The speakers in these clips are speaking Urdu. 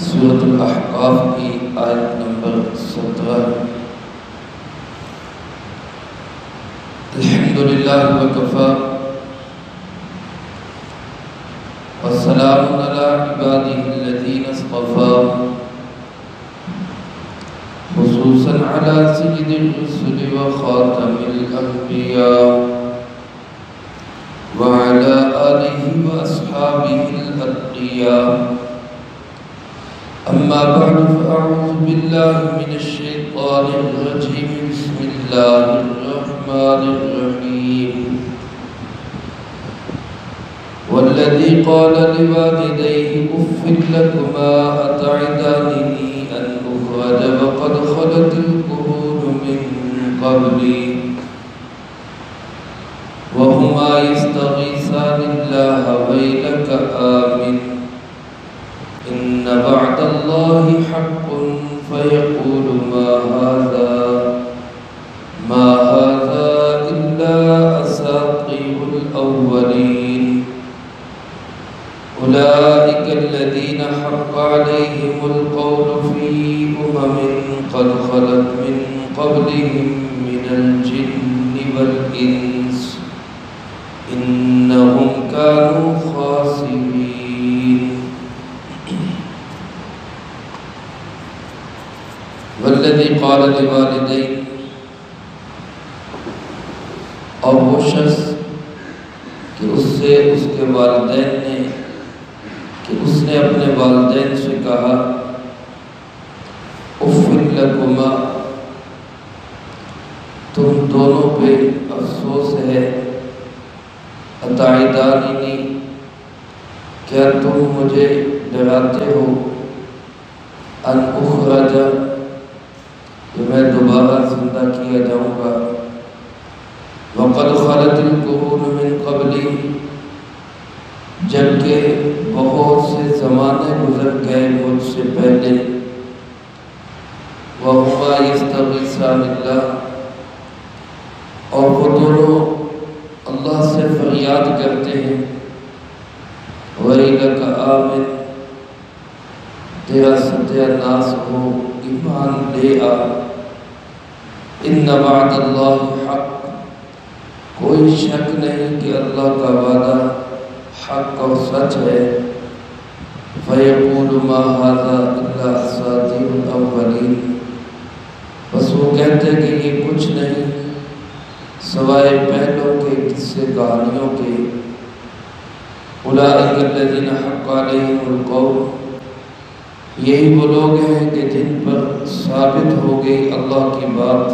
سورۃ الاحقاف کی آیت نمبر 17۔ الحمدللہ وکفی والسلام علی عبادہ الذین اصطفی، خصوصاً علی سید الرسل وخاتم الانبیاء وعلى آلہ واصحابہ الاتقیاء۔ اما بعد فاعوذ باللہ من الشیطان الرجیم، بسم اللہ الرحمن الرحیم۔ والذی قال لوالدیہ اف لکما اتعداننی ان اخرج وقد خلت القرون من قبلی وهما يستغيثان الله ويلك آمن إن وعد الله حق فيقول ما هذا إلا أساطير الأولين أولئك الذين حق عليهم القول في قد خلت من قبلهم من الجن والإنس إنهم كانوا خاسرين۔ والذی قال لوالدیہ، اور وہ شخص کہ اس سے اس کے والدین نے کہ اس نے اپنے والدین سے کہا اف لکما، تم دونوں پہ افسوس ہے، اتعداننی، کیا تم مجھے ڈراتے ہو، ان اخرج، کہ میں دوبارہ زندہ کیا جاؤں گا، وقد خلت القرون من قبلی، جبکہ بہت سے زمانے گزر گئے مجھ سے پہلے، وہما یستغیثان اللہ، اور وہ دونوں اللہ سے فریاد کرتے ہیں، وَإِلَكَ آمِن، تیرا ستیہ ناس ہو، ایمان لے آ، ان وعد اللہ حق، کوئی شک نہیں کہ اللہ کا وعدہ حق اور سچ ہے، فَيَقُولُ مَا هَذَا إِلَّا أَسَاطِيرُ الْأَوَّلِينَ، بس وہ کہتے کہ یہ کچھ نہیں سوائے پہلوں کے قصے کہانیوں کے، اولئک الذین حق علیہم القول، یہی وہ لوگ ہیں کہ جن پر ثابت ہو گئی اللہ کی بات،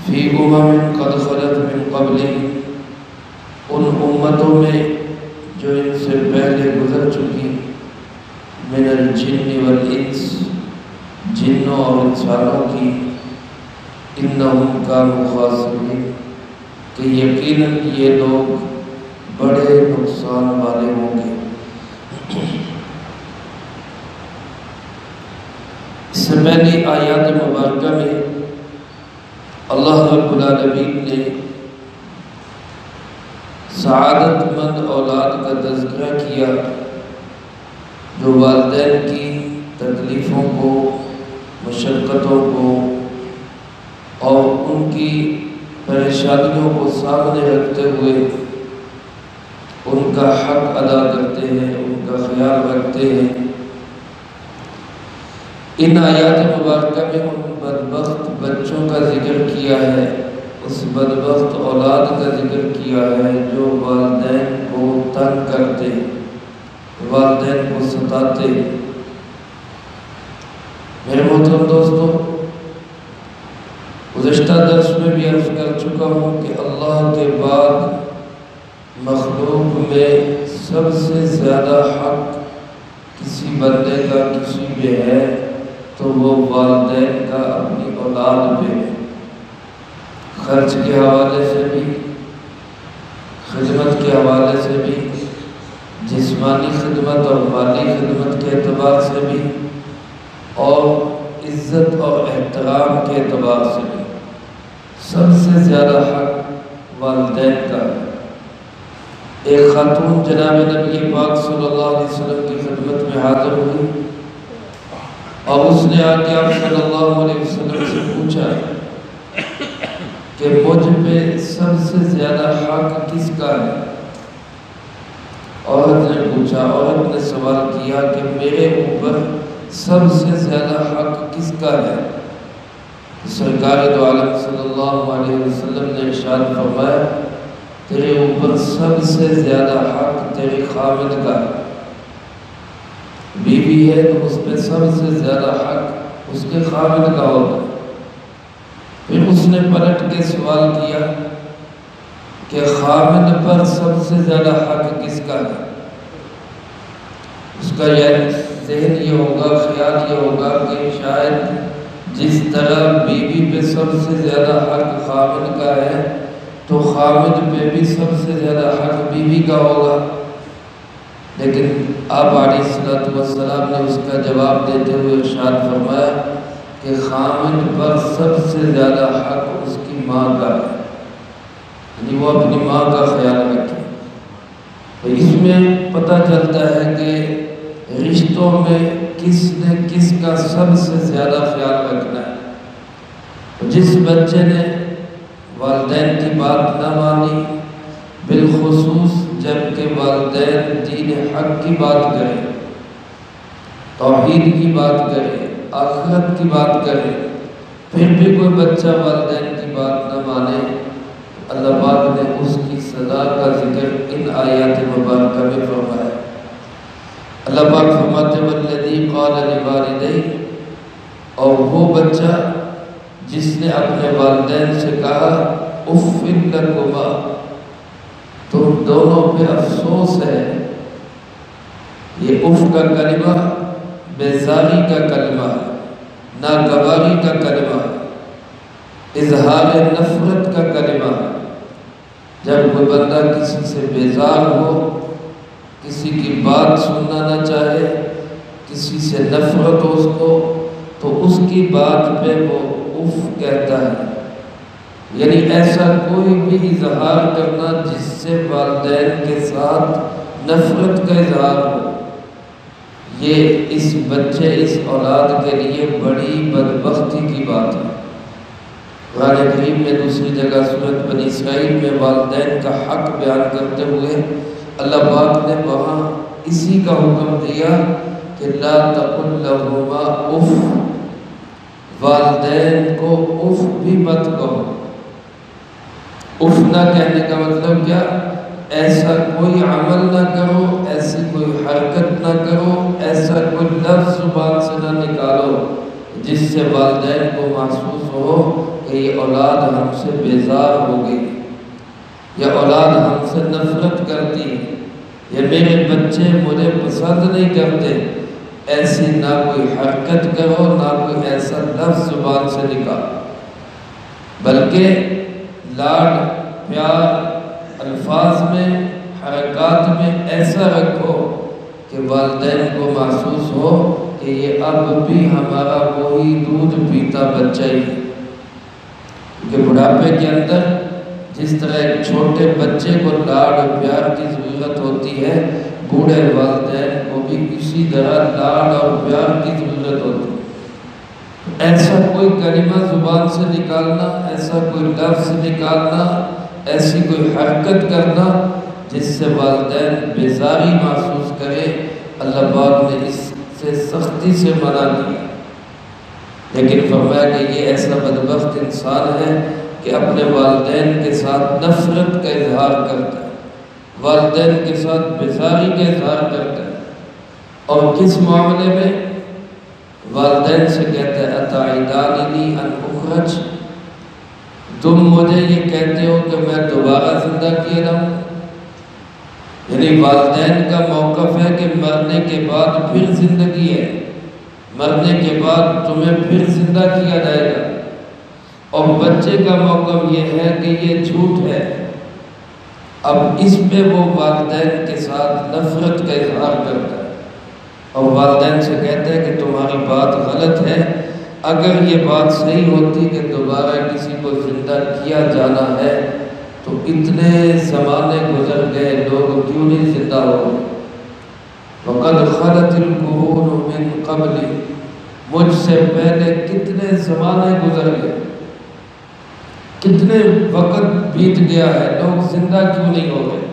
فی قد خلت من قبلہم، ان امتوں میں جو ان سے پہلے گزر چکی، من الجن والانس، جنوں اور انسانوں کی، انہم کانوا خاسرین، کہ یقیناً یہ لوگ بڑے نقصان والے ہوں گے۔ اس سے پہلی آیات مبارکہ میں اللہ رب العالمین نے سعادت مند اولاد کا تذکرہ کیا، جو والدین کی تکلیفوں کو، مشقتوں کو اور ان کی پریشانیوں کو سامنے رکھتے ہوئے ان کا حق ادا کرتے ہیں، ان کا خیال رکھتے ہیں۔ ان آیات مبارکہ میں ان بدبخت بچوں کا ذکر کیا ہے، اس بدبخت اولاد کا ذکر کیا ہے جو والدین کو تنگ کرتے، والدین کو ستاتے۔ میرے محترم دوستو، گزشتہ درس میں بھی عرض کر چکا ہوں کہ اللہ کے بعد مخلوق میں سب سے زیادہ حق کسی بندے کا کسی پہ ہے تو وہ والدین کا اپنی اولاد پہ ہے، خرچ کے حوالے سے بھی، خدمت کے حوالے سے بھی، جسمانی خدمت اور مالی خدمت کے اعتبار سے بھی، اور عزت اور احترام کے اعتبار سے بھی سب سے زیادہ حق والدین کا ہے۔ ایک خاتون جناب نبی پاک صلی اللہ علیہ وسلم کی خدمت میں حاضر ہوئی اور اس نے آ کے آپ صلی اللہ علیہ وسلم سے پوچھا کہ مجھ پہ سب سے زیادہ حق کس کا ہے؟ عورت نے پوچھا، عورت نے سوال کیا کہ میرے اوپر سب سے زیادہ حق کس کا ہے؟ سرکار دو عالم صلی اللہ علیہ وسلم نے ارشاد فرمایا تیرے اوپر سب سے زیادہ حق تیرے خاوند کا ہے۔ بیوی ہے تو اس پہ سب سے زیادہ حق اس کے خاوند کا ہوگا۔ پھر اس نے پلٹ کے سوال کیا کہ خاوند پر سب سے زیادہ حق کس کا ہے؟ اس کا یہ ذہن یہ ہوگا، خیال یہ ہوگا کہ شاید جس طرح بیوی پہ سب سے زیادہ حق خاوند کا ہے تو خاوند پہ بھی سب سے زیادہ حق بیوی کا ہوگا۔ لیکن آپ علیہ السلام نے اس کا جواب دیتے ہوئے ارشاد فرمایا کہ خاوند پر سب سے زیادہ حق اس کی ماں کا ہے، یعنی وہ اپنی ماں کا خیال رکھے۔ تو اس میں پتہ چلتا ہے کہ رشتوں میں کس نے کس کا سب سے زیادہ خیال رکھنا ہے۔ جس بچے نے والدین کی بات نہ مانی، بالخصوص جب کہ والدین دین حق کی بات کریں، توحید کی بات کریں، آخرت کی بات کریں، پھر بھی کوئی بچہ والدین کی بات نہ مانے، اللہ پاک نے اس کی سزا کا ذکر ان آیات مبارکہ میں فرمایا۔ اللہ پاک فرماتے والذی قال لوالدیہ، اور وہ بچہ جس نے اپنے والدین سے کہا اف لکما، تم دونوں پہ افسوس ہے۔ یہ اف کا کلمہ بیزاری کا کلمہ ہے، ناگواری کا کلمہ ہے، اظہار نفرت کا کلمہ ہے۔ جب کوئی بندہ کسی سے بیزار ہو، کسی کی بات سننا نہ چاہے، کسی سے نفرت ہو اس کو، تو اس کی بات پہ وہ اف کہتا ہے۔ یعنی ایسا کوئی بھی اظہار کرنا جس سے والدین کے ساتھ نفرت کا اظہار ہو، یہ اس بچے، اس اولاد کے لیے بڑی بدبختی کی بات ہے۔ قرآن کریم میں دوسری جگہ سورۃ بنی اسرائیل میں والدین کا حق بیان کرتے ہوئے اللہ پاک نے وہاں اسی کا حکم دیا کہ لا تقل لہما اف، والدین کو اف بھی مت کہو۔ اف نہ کہنے کا مطلب کیا؟ ایسا کوئی عمل نہ کرو، ایسی کوئی حرکت نہ کرو، ایسا کوئی لفظ زبان سے نہ نکالو جس سے والدین کو محسوس ہو کہ یہ اولاد ہم سے بیزار ہو گئی، یہ اولاد ہم سے نفرت کرتی ہے، یہ میرے بچے مجھے پسند نہیں کرتے۔ ایسی نہ کوئی حرکت کرو، نہ کوئی ایسا لفظ زبان سے نکالو، بلکہ لاڈ پیار الفاظ میں، حرکات میں ایسا رکھو کہ والدین کو محسوس ہو کہ یہ اب بھی ہمارا وہی دودھ پیتا بچہ ہی ہے۔ کہ بڑھاپے کے اندر جس طرح ایک چھوٹے بچے کو لاڈ اور پیار کی ضرورت ہوتی ہے، بوڑھے والدین کو بھی اسی طرح لاڈ اور پیار کی ضرورت ہوتی ہے۔ ایسا کوئی کلمہ زبان سے نکالنا، ایسا کوئی لفظ نکالنا، ایسی کوئی حرکت کرنا جس سے والدین بیزاری محسوس کرے، اللہ پاک نے اس سے سختی سے منع کیا۔ لیکن فرمایا کہ یہ ایسا بدبخت انسان ہے کہ اپنے والدین کے ساتھ نفرت کا اظہار کرتا ہے، والدین کے ساتھ بیزاری کا اظہار کرتا ہے، اور کس معاملے میں؟ والدین سے کہتا ہے اتعدانی ان اخرج، تم مجھے یہ کہتے ہو کہ میں دوبارہ زندہ کیا جاؤں؟ یعنی والدین کا موقف ہے کہ مرنے کے بعد پھر زندگی ہے، مرنے کے بعد تمہیں پھر زندہ کیا جائے گا، اور بچے کا موقف یہ ہے کہ یہ جھوٹ ہے۔ اب اس پہ وہ والدین کے ساتھ نفرت کا اظہار کرتا ہے اور والدین سے کہتا ہے کہ تمہاری بات غلط ہے، اگر یہ بات صحیح ہوتی کہ دوبارہ کسی کو زندہ کیا جانا ہے تو اتنے زمانے گزر گئے، لوگ کیوں نہیں زندہ ہو گئے؟ وَقَدْ خَلَتِ الْقُرُونُ مِنْ قَبْلِ، مجھ سے پہلے کتنے زمانے گزر گئے، کتنے وقت بیت گیا ہے، لوگ زندہ کیوں نہیں ہو گئے؟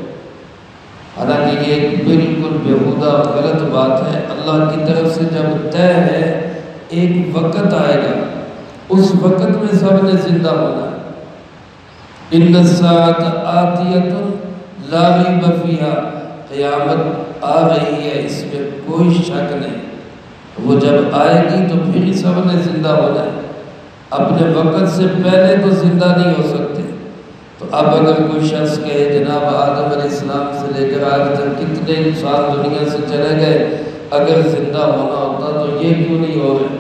حالانکہ یہ ایک بالکل بیہودہ غلط بات ہے۔ اللہ کی طرف سے جب طے ہے ایک وقت آئے گا، اس وقت میں سب نے زندہ ہونا ہے۔ ان الساعۃ آتیۃ لا ریب فیہا، قیامت آ رہی ہے، اس میں کوئی شک نہیں۔ وہ جب آئے گی تو پھر سب نے زندہ ہونا ہے، اپنے وقت سے پہلے تو زندہ نہیں ہو سکتے۔ تو اب اگر کوئی شخص کہے جناب آدم علیہ السلام سے لے کر آج تک کتنے انسان دنیا سے چلے گئے، اگر زندہ ہونا ہوتا تو یہ کیوں نہیں ہو رہے؟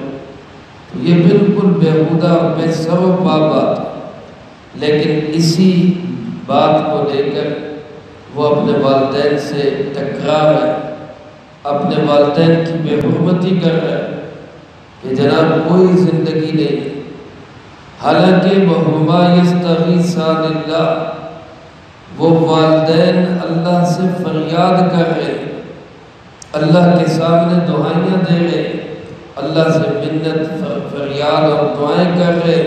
تو یہ بالکل بیہودہ بے سبب بات ہے۔ لیکن اسی بات کو لے کر وہ اپنے والدین سے ٹکرا رہے، اپنے والدین کی بے حرمتی کر رہے کہ جناب کوئی زندگی نہیں ہے، حالانکہ وَهُمَا يَسْتَغِيثَانِ اللَّهِ، وہ والدین اللہ سے فریاد کر رہے، اللہ کے سامنے دعائیاں دے رہے، اللہ سے منت فریاد اور دعائیں کر رہے،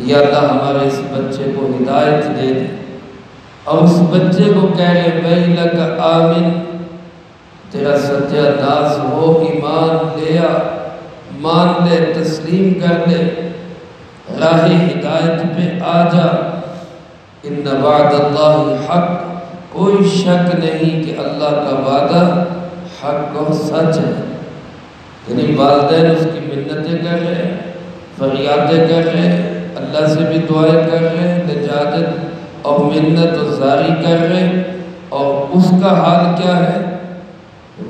یا اللہ ہمارے اس بچے کو ہدایت دے دے، اور اس بچے کو کہہ رہے وَيْلَكَ آمن، تیرا ستیہ ناز ہو، ایمان لیا، مان لے، تسلیم کر لے، راہ ہدایت پہ آ جا۔ ان وعد اللہ حق، کوئی شک نہیں کہ اللہ کا وعدہ حق و سچ ہے۔ یعنی والدین اس کی منتیں کر رہے، فریادیں کر رہے، اللہ سے بھی دعائیں کر رہے، نجات اور منت و زاری کر رہے، اور اس کا حال کیا ہے؟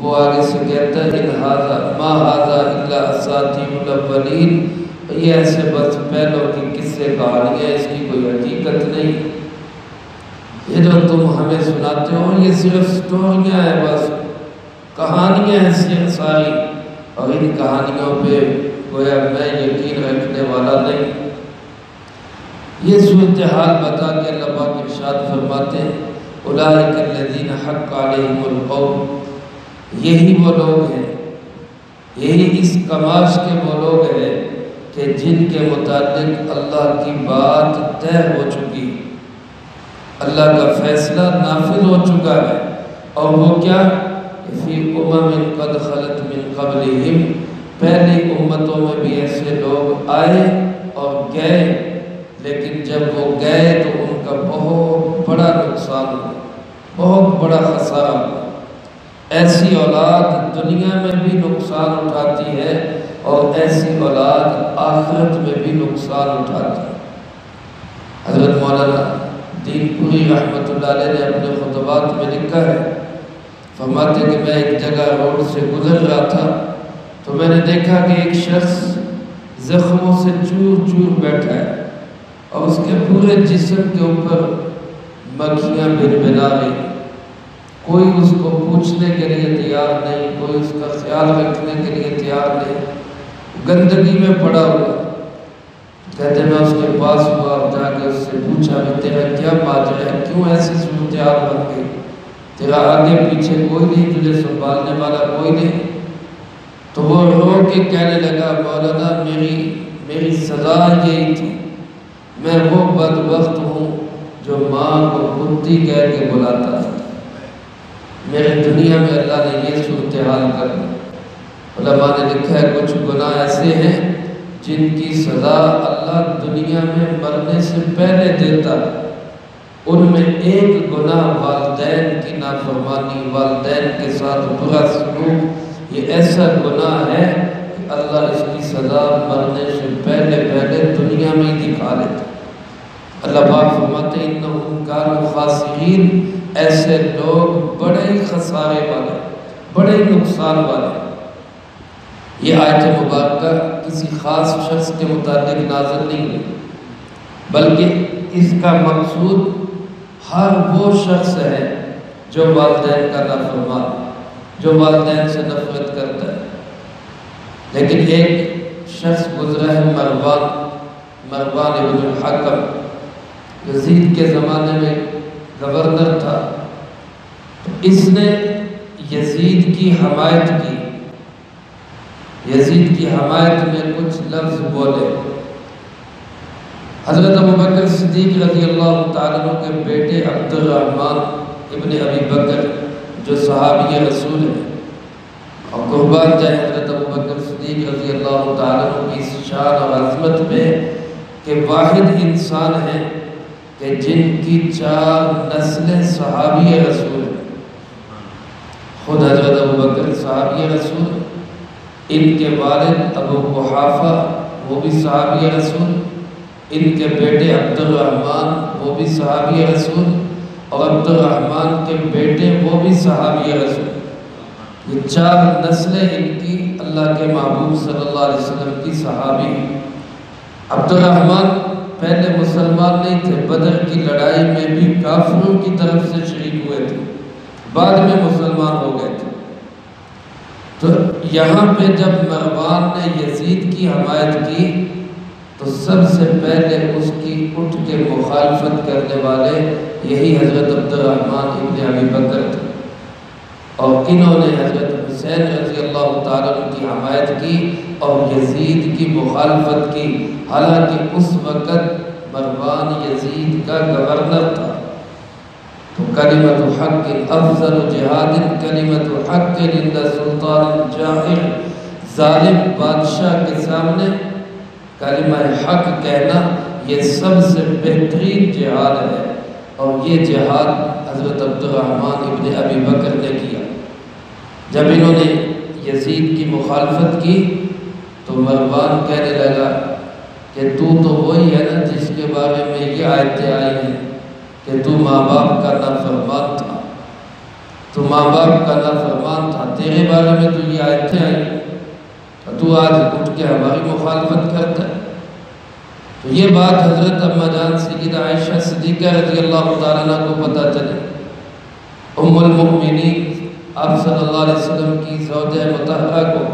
وہ آگے سے کہتا ہے ان ھذا ما ھذا الا اساطیر الاولین، یہ ایسے بس پہلوں کی قصے کہانیاں، اس کی کوئی حقیقت نہیں، یہ جو تم ہمیں سناتے ہو یہ صرف سٹوریاں ہیں، بس کہانیاں ہیں ساری، اور ان کہانیوں پہ گویا میں یقین رکھنے والا نہیں۔ یہ صورتحال بتا کے اللہ پاک ارشاد فرماتے ہیں اولئک الذین حق علیہم القول، یہی وہ لوگ ہیں، یہی اس کماش کے وہ لوگ ہیں کہ جن کے متعلق اللہ کی بات طے ہو چکی، اللہ کا فیصلہ نافذ ہو چکا ہے، اور وہ کیا؟ فی امم قد خلت من قبلہم، پہلی امتوں میں بھی ایسے لوگ آئے اور گئے، لیکن جب وہ گئے تو ان کا بہت بڑا نقصان ہوا، بہت بڑا خسارہ ہوا۔ ایسی اولاد دنیا میں بھی نقصان اٹھاتی ہے، اور ایسی اولاد آخرت میں بھی نقصان اٹھاتی ہے۔ حضرت مولانا دین پوری رحمۃ اللہ علیہ نے اپنے خطبات میں لکھا ہے، فرماتے کہ میں ایک جگہ روڈ سے گزر رہا تھا تو میں نے دیکھا کہ ایک شخص زخموں سے چور چور بیٹھا ہے، اور اس کے پورے جسم کے اوپر مکھیاں بنبنا رہی، کوئی اس کو پوچھنے کے لیے تیار نہیں، کوئی اس کا خیال رکھنے کے لیے تیار نہیں، گندگی میں پڑا ہوا۔ کہتے میں اس کے پاس ہوا، جا کے اس سے پوچھا بھی تیرا کیا ماجرا ہے، کیوں ایسی صورتحال بن گئی، تیرا آگے پیچھے کوئی نہیں، تجھے سنبھالنے والا کوئی نہیں؟ تو وہ رو کے کہنے لگا مولانا میری سزا یہی تھی، میں وہ بدبخت ہوں جو ماں کو کتی کہہ کے بلاتا تھا، میرے دنیا میں اللہ نے یہ صورتحال کر دی۔ علماء نے لکھا ہے کچھ گناہ ایسے ہیں جن کی سزا اللہ دنیا میں مرنے سے پہلے دیتا ہے، ان میں ایک گناہ والدین کی نافرمانی، والدین کے ساتھ برا سلوک، یہ ایسا گناہ ہے کہ اللہ اس کی سزا مرنے سے پہلے دنیا میں ہی دکھا دیتا۔ اللہ پاک فرماتے ہیں انہم کانوا خاسرین، ایسے لوگ بڑے ہی خسارے والے، بڑے ہی نقصان والے۔ یہ آیت مبارکہ کسی خاص شخص کے متعلق نازل نہیں ہے، بلکہ اس کا مقصود ہر وہ شخص ہے جو والدین کا نافرمان ہے، جو والدین سے نفرت کرتا ہے۔ لیکن ایک شخص گزرا ہے مروان ابن الحکم، یزید کے زمانے میں گورنر تھا، تو اس نے یزید کی حمایت کی، یزید کی حمایت میں کچھ لفظ بولے۔ حضرت ابوبکر صدیق رضی اللہ تعالیٰ عنہ کے بیٹے عبد الرحمن ابن ابی بکر جو صحابی رسول ہیں، اور قربان جائے حضرت ابوبکر صدیق رضی اللہ تعالیٰ عنہ کی اس شان اور عظمت میں کہ واحد انسان ہیں کہ جن کی 4 نسلیں صحابی رسول ہیں۔ خود حضرت ابوبکر صحابی رسول، ان کے والد ابو قحافہ وہ بھی صحابی رسول، ان کے بیٹے عبد الرحمن وہ بھی صحابی رسول، اور عبد الرحمن کے بیٹے وہ بھی صحابی رسول۔ یہ 4 نسلیں ان کی اللہ کے محبوب صلی اللہ علیہ وسلم کی صحابی۔ عبد الرحمن پہلے مسلمان نہیں تھے، بدر کی لڑائی میں بھی کافروں کی طرف سے شریک ہوئے تھے، بعد میں مسلمان ہو گئے تھے۔ تو یہاں پہ جب مروان نے یزید کی حمایت کی تو سب سے پہلے اس کی اٹھ کے مخالفت کرنے والے یہی حضرت عبد الرحمن ابن ابی بکر تھے، اور انہوں نے حضرت حسین رضی اللہ تعالیٰ عنہ کی حمایت کی اور یزید کی مخالفت کی، حالانکہ اس وقت مروان یزید کا گورنر تھا۔ تو کلمۃ حق افضل جہاد کلمۃ حق عند سلطان جائر، ظالم بادشاہ کے سامنے کلمہ حق کہنا یہ سب سے بہترین جہاد ہے، اور یہ جہاد حضرت عبد الرحمن ابن ابی بکر نے کیا۔ جب انہوں نے یزید کی مخالفت کی تو مروان کہنے لگا کہ تو وہی ہے نا جس کے بارے میں یہ آیتیں آئی ہیں کہ تو ماں باپ کا نافرمان تھا، تو ماں باپ کا نافرمان تھا، تیرے بارے میں تو یہ آیتیں آئی، تو آج اٹھ کے ہماری مخالفت کرتا ہے۔ تو یہ بات حضرت اما جان سیدہ عائشہ صدیقہ رضی اللہ تعالیٰ عنہ کو پتہ چلے، ام المؤمنین آپ صلی اللہ علیہ وسلم کی زوجہ مطہرہ کو،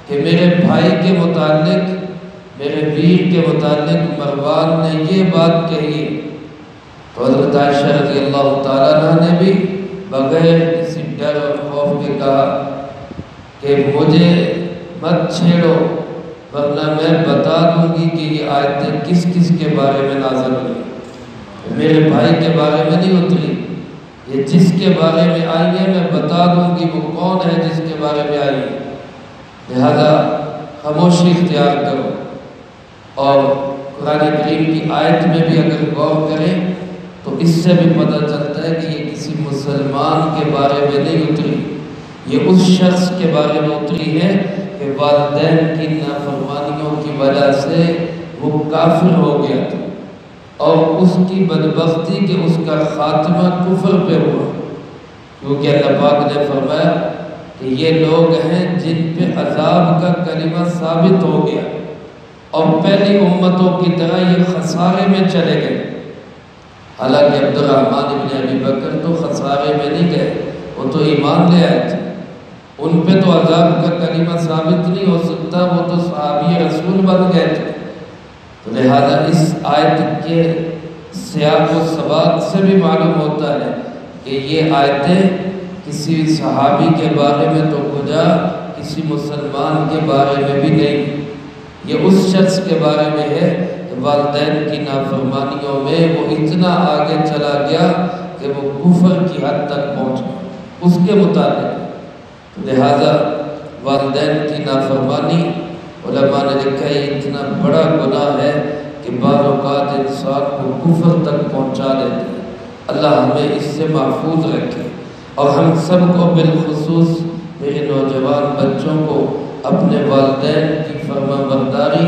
کہ میرے بھائی کے متعلق، میرے ویر کے متعلق مروان نے یہ بات کہی ہے۔ تو حضرت عائشہ رضی اللہ تعالیٰ عنہ نے بھی بغیر کسی ڈر اور خوف کے کہا کہ مجھے مت چھیڑو، ورنہ میں بتا دوں گی کہ یہ آیتیں کس کس کے بارے میں نازل ہوئی، میرے بھائی کے بارے میں نہیں اتری، یہ جس کے بارے میں آئی ہے میں بتا دوں گی وہ کون ہے جس کے بارے میں آئی ہے، لہذا خاموشی اختیار کرو۔ اور قرآن کریم کی آیت میں بھی اگر غور کریں تو اس سے بھی پتہ چلتا ہے کہ یہ کسی مسلمان کے بارے میں نہیں اتری، یہ اس شخص کے بارے میں اتری ہے کہ والدین کی نافرمانیوں کی وجہ سے وہ کافر ہو گیا تھا، اور اس کی بدبختی کہ اس کا خاتمہ کفر پہ ہوا، کیونکہ اللہ پاک نے فرمایا کہ یہ لوگ ہیں جن پہ عذاب کا کلمہ ثابت ہو گیا، اور پہلی امتوں کی طرح یہ خسارے میں چلے گئے۔ حالانکہ عبد الرحمن ابن ابی بکر تو خسارے میں نہیں گئے، وہ تو ایمان لے آئے تھے، ان پہ تو عذاب کا کلمہ ثابت نہیں ہو سکتا، وہ تو صحابی رسول بن گئے تھے۔ تو لہذا اس آیت کے سیاق و سباق سے بھی معلوم ہوتا ہے کہ یہ آیتیں کسی صحابی کے بارے میں تو کجا کسی مسلمان کے بارے میں بھی نہیں، یہ اس شخص کے بارے میں ہے کہ والدین کی نافرمانیوں میں وہ اتنا آگے چلا گیا کہ وہ کفر کی حد تک پہنچ گیا اس کے مطابق۔ لہذا والدین کی نافرمانی علماء نے لکھا ہے اتنا بڑا گناہ ہے کہ بعض اوقات انسان کو کفر تک پہنچا دیتے ہیں۔ اللہ ہمیں اس سے محفوظ رکھے، اور ہم سب کو بالخصوص میرے نوجوان بچوں کو اپنے والدین کی فرما برداری،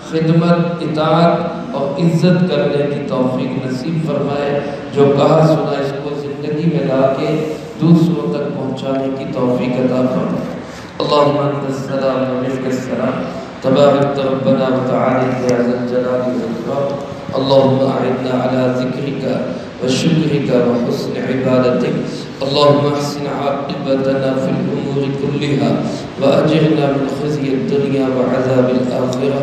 خدمت، اطاعت اور عزت کرنے کی توفیق نصیب فرمائے، جو کہا سنا اس کو زندگی میں لا کے دوسروں تک پہنچانے کی توفیق عطا فرمائے۔ اللہم انت السلام و منک السلام، تبارک ربنا و تعالی یا ذا الجلال والاکرام۔ اللہم اعنا علی ذکرک و شکرک و حسن عبادتک۔ اللہم احسن عاقبتنا فی الامور کلها و اجرنا من خزی الدنیا و عذاب الآخرہ۔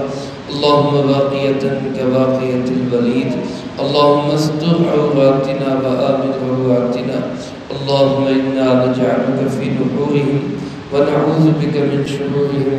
اللہم باقیتا کباقیت الولید، اللہم استر عوراتنا و آمن رواتنا۔ اللہم انا نجعلک فی نحورهم ونعوذ بک من شرورهم۔